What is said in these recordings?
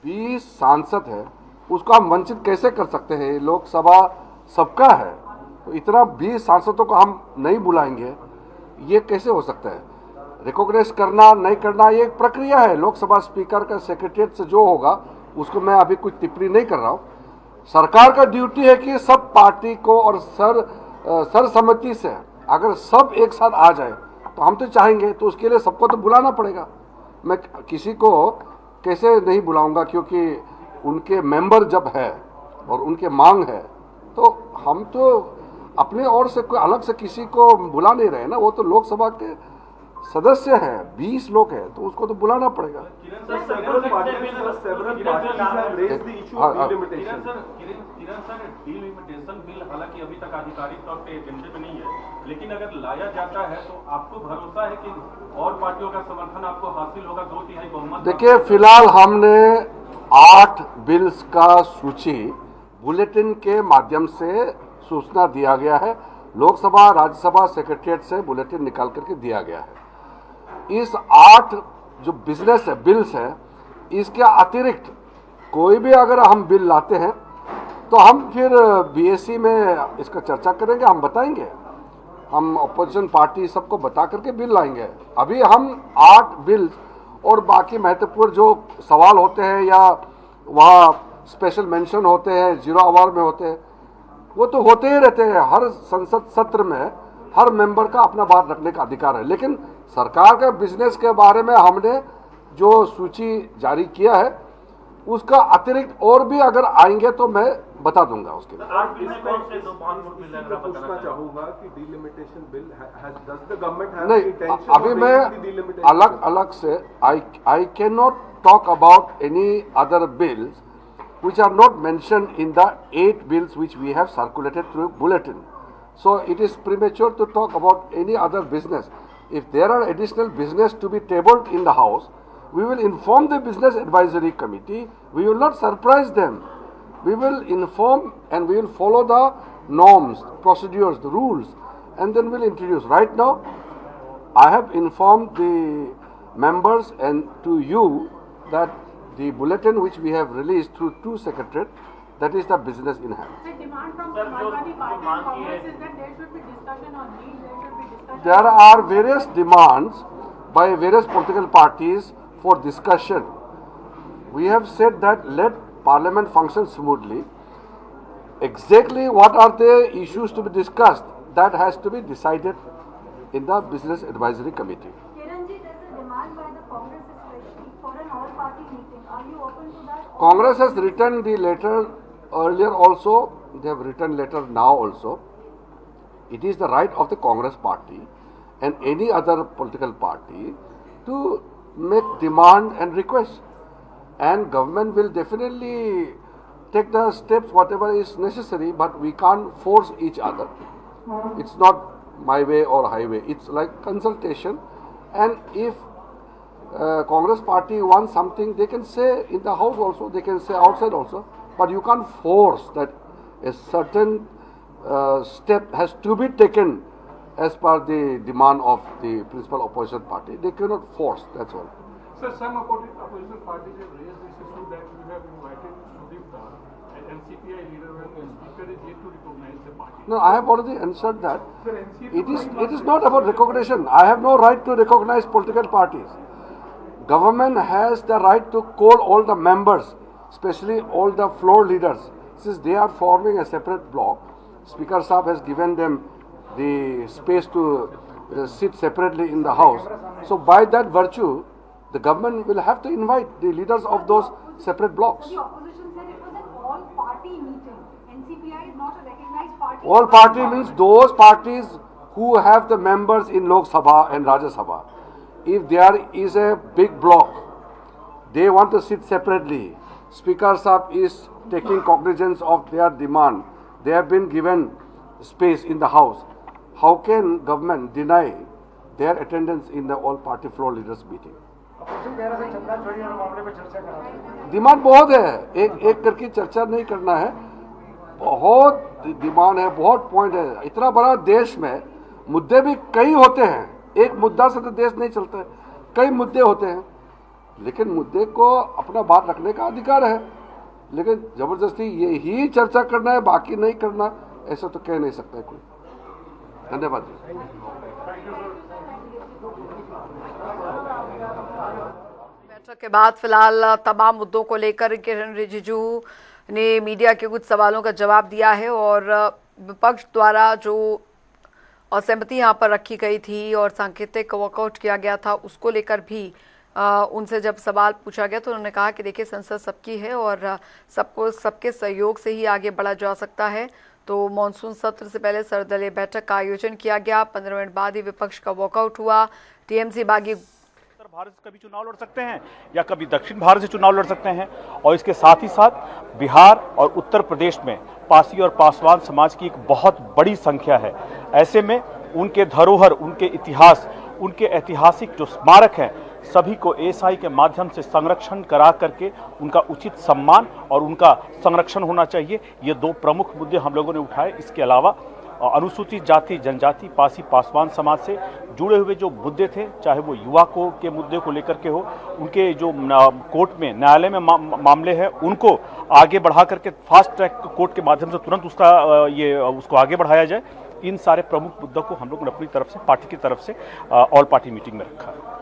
20 सांसद है, उसको हम वंचित कैसे कर सकते हैं? लोकसभा सबका है, तो इतना 20 सांसदों को हम नहीं बुलाएंगे, ये कैसे हो सकता है? रिकॉग्नाइज करना नहीं करना ये एक प्रक्रिया है। लोकसभा स्पीकर का सेक्रेटरिएट से जो होगा उसको मैं अभी कुछ टिप्पणी नहीं कर रहा हूँ। सरकार का ड्यूटी है कि सब पार्टी को और सर्वसम्मति से अगर सब एक साथ आ जाए तो हम तो चाहेंगे, तो उसके लिए सबको तो बुलाना पड़ेगा। मैं किसी को कैसे नहीं बुलाऊंगा, क्योंकि उनके मेंबर जब है और उनके मांग है, तो हम तो अपने ओर से कोई अलग से किसी को बुला नहीं रहे ना। वो तो लोकसभा के सदस्य हैं, 20 लोग हैं, तो उसको तो बुलाना पड़ेगा। हालांकि अभी तक आधिकारिक तौर पे एजेंडे में नहीं है, लेकिन अगर लाया जाता है तो आपको भरोसा है कि और पार्टियों का समर्थन आपको हासिल होगा? 2/3 बहुमत। देखिए, फिलहाल हमने 8 बिल्स का सूची बुलेटिन के माध्यम से सूचना दिया गया है। लोकसभा राज्यसभा सेक्रेटरिएट से बुलेटिन निकाल करके दिया गया है। इस 8 जो बिजनेस है, बिल्स है, इसके अतिरिक्त कोई भी अगर हम बिल लाते हैं तो हम फिर बीएससी में इसका चर्चा करेंगे, हम बताएंगे, हम अपोजिशन पार्टी सबको बता करके बिल लाएंगे। अभी हम 8 बिल और बाकी महत्वपूर्ण जो सवाल होते हैं या वहाँ स्पेशल मेंशन होते हैं, 0 आवर में होते हैं, वो तो होते ही रहते हैं। हर संसद सत्र में हर मेंबर का अपना बात रखने का अधिकार है। लेकिन सरकार के बिजनेस के बारे में हमने जो सूची जारी किया है, उसका अतिरिक्त और भी अगर आएंगे तो मैं बता दूंगा उसके लिए। पूछना चाहूंगा कि delimitation bill does the government have नहीं, इंटेंशन अभी मैं अलग अलग से I can not talk about any other bills which are not mentioned in the 8 bills which we have circulated through bulletin. So it is premature to talk about any other business. If there are additional business to be tabled in the house, we will inform the business advisory committee. We will not surprise them. We will inform and we will follow the norms, procedures, the rules, and then we'll introduce. Right now, I have informed the members and to you that the bulletin which we have released through 2 secretariat, that is the business in hand. The demand from Samajwadi Party and Congress is that there should be discussion on these, there should be discussion. There are various demands by various political parties for discussion. We have said that let parliament function smoothly. Exactly what are the issues to be discussed, that has to be decided in the business advisory committee. Kiranji, there's a demand by the Congress especially for an all-party meeting. Are you open to that? Congress has written the letter earlier also, they have written letter now also. It is the right of the Congress party and any other political party to make demand and request, and government will definitely take the steps whatever is necessary, but we can't force each other. It's not my way or highway, it's like consultation, and if Congress party wants something, they can say in the house also, they can say outside also, but you can't force that a certain step has to be taken as per the demand of the principal opposition party. They cannot force, that's all. Sir, some opposition parties have raised this issue that you have invited Sudeep Dar, an NCPI leader, when the speaker is yet to recognize the party. No, I have already answered that. Sir, It is not about recognition. I have no right to recognize political parties. Government has the right to call all the members, especially all the floor leaders. Since they are forming a separate block, Speaker Saab has given them the space to sit separately in the house. So by that virtue, the government will have to invite the leaders of those separate blocks. The opposition said it was an all-party meeting. NCPI is not a recognized party. All party means those parties who have the members in Lok Sabha and Rajya Sabha. If there is a big block, they want to sit separately. Speaker Saab is taking cognizance of their demand. They have been given space in the house. How can government deny their attendance in the all-party floor leaders meeting? Demand बहुत है, एक एक करके चर्चा नहीं करना है, बहुत डिमांड है, बहुत पॉइंट है। इतना बड़ा देश में मुद्दे भी कई होते हैं, एक मुद्दा से तो देश नहीं चलता है, कई मुद्दे होते हैं। लेकिन मुद्दे को अपना बात रखने का अधिकार है, लेकिन जबरदस्ती ये ही चर्चा करना है बाकी नहीं करना, ऐसा तो कह नहीं सकता है कोई। धन्यवाद जी। बैठक के बाद फिलहाल तमाम मुद्दों को लेकर किरण रिजिजू ने मीडिया के कुछ सवालों का जवाब दिया है और विपक्ष द्वारा जो असहमति यहाँ पर रखी गई थी और सांकेतिक वॉकआउट किया गया था उसको लेकर भी उनसे जब सवाल पूछा गया तो उन्होंने कहा कि देखिए संसद सबकी है और सबको सबके सहयोग से ही आगे बढ़ा जा सकता है। तो मॉनसून सत्र से पहले सर्वदलीय बैठक का आयोजन किया गया, 15 मिनट बाद ही विपक्ष का वॉकआउट हुआ। टीएमसी बागी उत्तर भारत से कभी चुनाव लड़ सकते हैं या कभी दक्षिण भारत से चुनाव लड़ सकते हैं, और इसके साथ ही साथ बिहार और उत्तर प्रदेश में पासी और पासवान समाज की एक बहुत बड़ी संख्या है। ऐसे में उनके धरोहर, उनके इतिहास, उनके ऐतिहासिक जो स्मारक हैं, सभी को एएसआई के माध्यम से संरक्षण करा करके उनका उचित सम्मान और उनका संरक्षण होना चाहिए। ये दो प्रमुख मुद्दे हम लोगों ने उठाए। इसके अलावा अनुसूचित जाति जनजाति पासी पासवान समाज से जुड़े हुए जो मुद्दे थे, चाहे वो युवा को के मुद्दे को लेकर के हो, उनके जो कोर्ट में न्यायालय में मामले हैं उनको आगे बढ़ा करके फास्ट ट्रैक कोर्ट के माध्यम से तुरंत उसको आगे बढ़ाया जाए। इन सारे प्रमुख मुद्दों को हम लोगों ने अपनी तरफ से, पार्टी की तरफ से ऑल पार्टी मीटिंग में रखा है।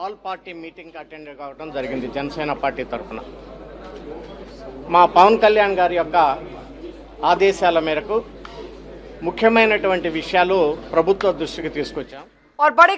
ఆల్ పార్టీ మీటింగ్ అటెండ్ కావడం జరిగింది జనసేన పార్టీ తరఫున। మా పవన్ కళ్యాణ్ గారి యొక్క ఆదేశాల మేరకు ముఖ్యమైనటువంటి విషయాలు ప్రభుత్వ దృష్టికి తీసుకొచ్చాం। और बड़ी